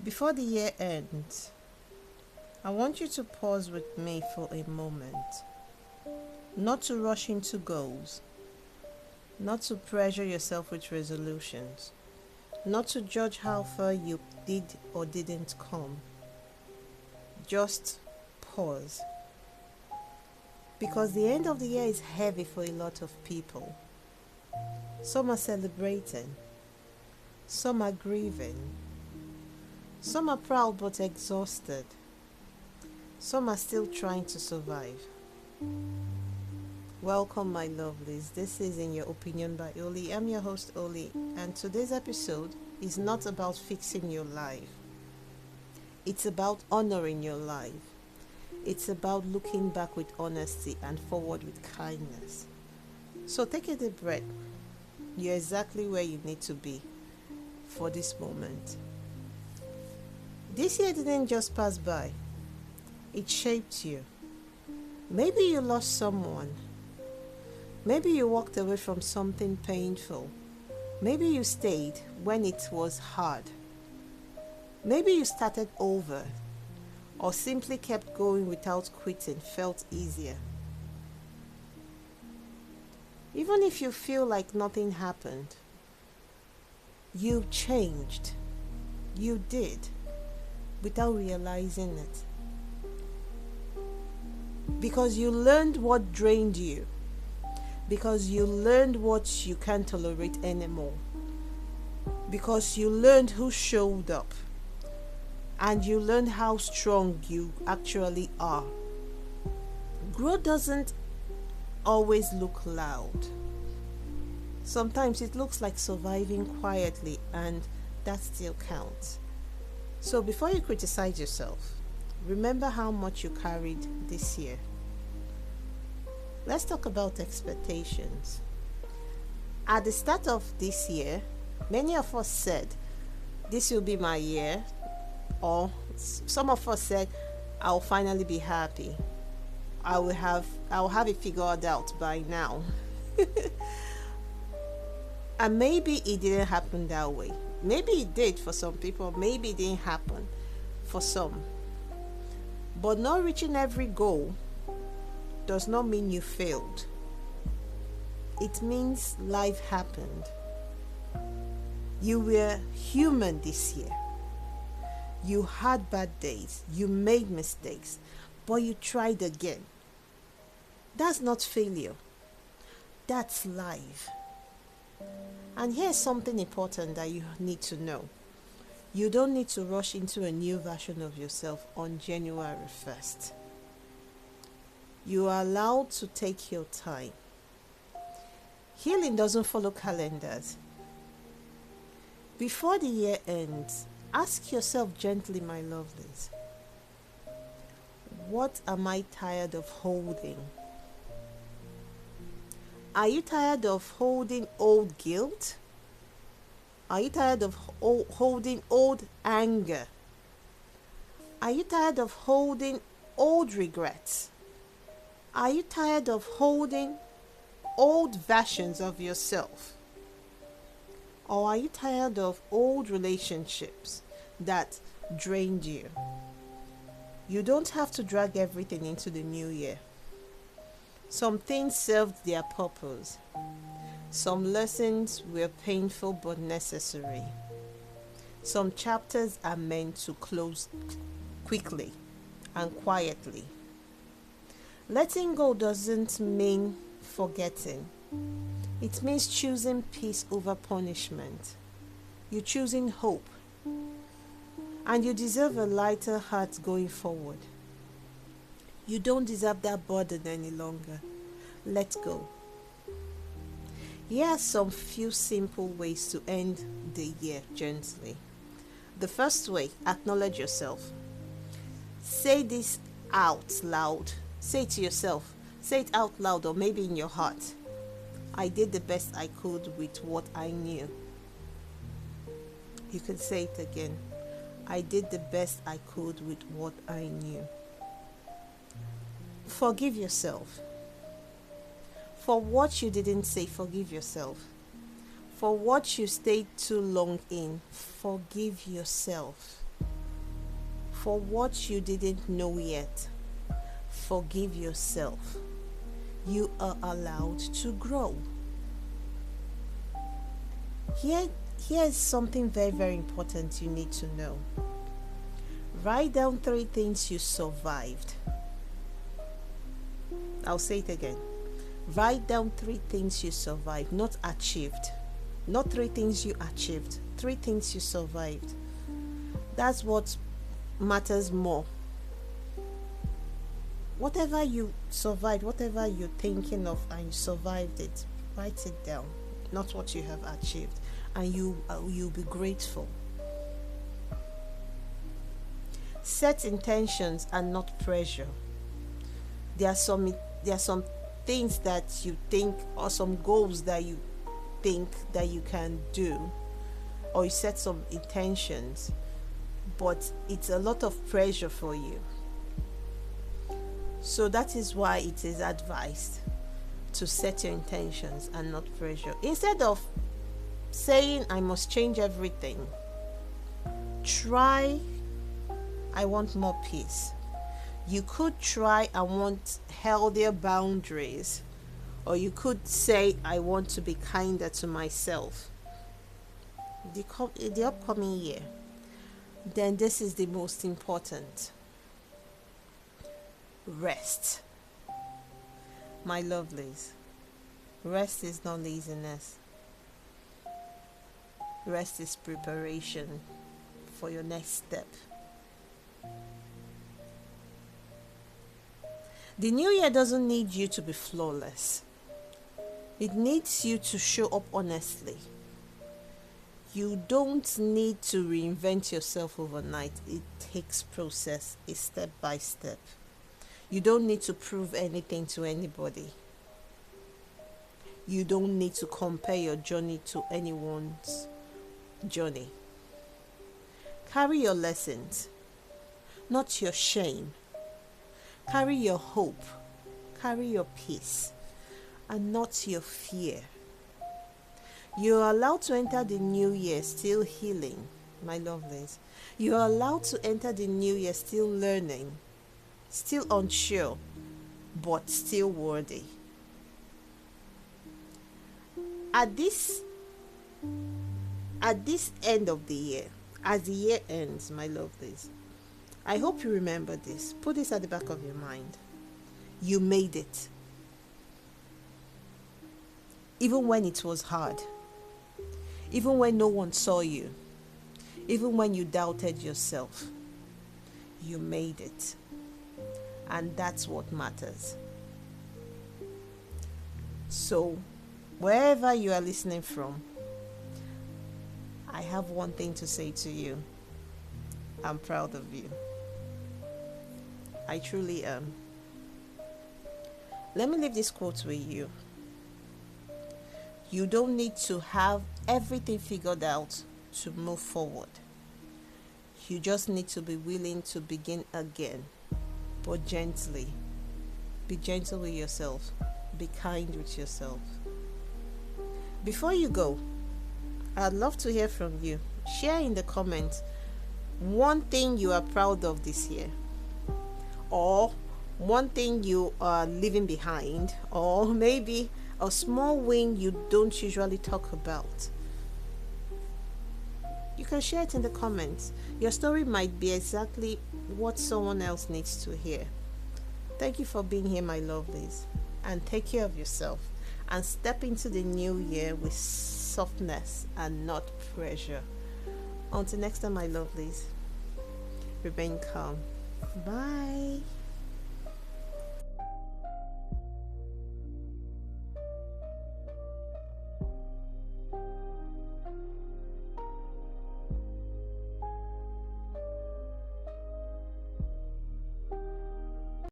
Before the year ends, I want you to pause with me for a moment. Not to rush into goals, not to pressure yourself with resolutions, not to judge how far you did or didn't come. Just pause. Because the end of the year is heavy for a lot of people. Some are celebrating, some are grieving, some are proud but exhausted, some are still trying to survive. Welcome, my lovelies. This is In Your Opinion by Oli. I'm your host, Oli, and today's episode is not about fixing your life. It's about honoring your life. It's about looking back with honesty and forward with kindness. So take a deep breath. You're exactly where you need to be for this moment. This year didn't just pass by. It shaped you. Maybe you lost someone. Maybe you walked away from something painful. Maybe you stayed when it was hard. Maybe you started over or simply kept going without quitting felt easier. Even if you feel like nothing happened, you changed. You did, without realizing it. Because you learned what drained you. Because you learned what you can't tolerate anymore. Because you learned who showed up. And you learned how strong you actually are. Growth doesn't always look loud. Sometimes it looks like surviving quietly, and that still counts. So before you criticize yourself, remember how much you carried this year. Let's talk about expectations. At the start of this year, many of us said, this will be my year, or some of us said, I'll finally be happy. I'll have it figured out by now. And maybe it didn't happen that way. Maybe it did for some people, maybe it didn't happen for some. But not reaching every goal does not mean you failed. It means life happened. You were human this year. You had bad days, you made mistakes, but you tried again. That's not failure. That's life. And here's something important that you need to know. You don't need to rush into a new version of yourself on January 1st. You are allowed to take your time. Healing doesn't follow calendars. Before the year ends, ask yourself gently, my lovelies, what am I tired of holding? Are you tired of holding old guilt? Are you tired of holding old anger? Are you tired of holding old regrets? Are you tired of holding old versions of yourself? Or are you tired of old relationships that drained you? You don't have to drag everything into the new year. Some things served their purpose. Some lessons were painful but necessary. Some chapters are meant to close quickly and quietly. Letting go doesn't mean forgetting. It means choosing peace over punishment. You're choosing hope. And you deserve a lighter heart going forward. You don't deserve that burden any longer. Let go. Here are some few simple ways to end the year gently. The first way, acknowledge yourself. Say this out loud. Say it to yourself. Say it out loud or maybe in your heart. I did the best I could with what I knew. You can say it again. I did the best I could with what I knew. Forgive yourself. For what you didn't say, forgive yourself. For what you stayed too long in, forgive yourself. For what you didn't know yet, forgive yourself. You are allowed to grow. Here is something very, very important you need to know. Write down 3 things you survived. I'll say it again. Write down 3 things you survived, not achieved. Not 3 things you achieved, 3 things you survived. That's what matters more. Whatever you survived, whatever you're thinking of and you survived it, write it down. Not what you have achieved, and you'll be grateful. Set intentions and not pressure. There are some things that you think, or some goals that you think that you can do, or you set some intentions, but it's a lot of pressure for you. So that is why it is advised to set your intentions and not pressure. Instead of saying I must change everything, try I want more peace. You could try I want healthier boundaries, or you could say I want to be kinder to myself the upcoming year. Then this is the most important. Rest. My lovelies, rest is not laziness. Rest is preparation for your next step. The new year doesn't need you to be flawless. It needs you to show up honestly. You don't need to reinvent yourself overnight. It takes process, a step by step. You don't need to prove anything to anybody. You don't need to compare your journey to anyone's journey. Carry your lessons, not your shame. Carry your hope, carry your peace, and not your fear. You are allowed to enter the new year still healing, my lovelies. You are allowed to enter the new year still learning, still unsure, but still worthy. At this end of the year, as the year ends, my lovelies, I hope you remember this. Put this at the back of your mind. You made it. Even when it was hard. Even when no one saw you. Even when you doubted yourself. You made it. And that's what matters. So, wherever you are listening from, I have one thing to say to you. I'm proud of you. I truly am. Let me leave this quote with you. You don't need to have everything figured out to move forward. You just need to be willing to begin again, but gently. Be gentle with yourself. Be kind with yourself. Before you go, I'd love to hear from you. Share in the comments one thing you are proud of this year, or one thing you are leaving behind, or maybe a small win you don't usually talk about. You can share it in the comments. Your story might be exactly what someone else needs to hear. Thank you for being here, my lovelies, and take care of yourself and step into the new year with softness and not pressure. Until next time, my lovelies, remain calm. Bye.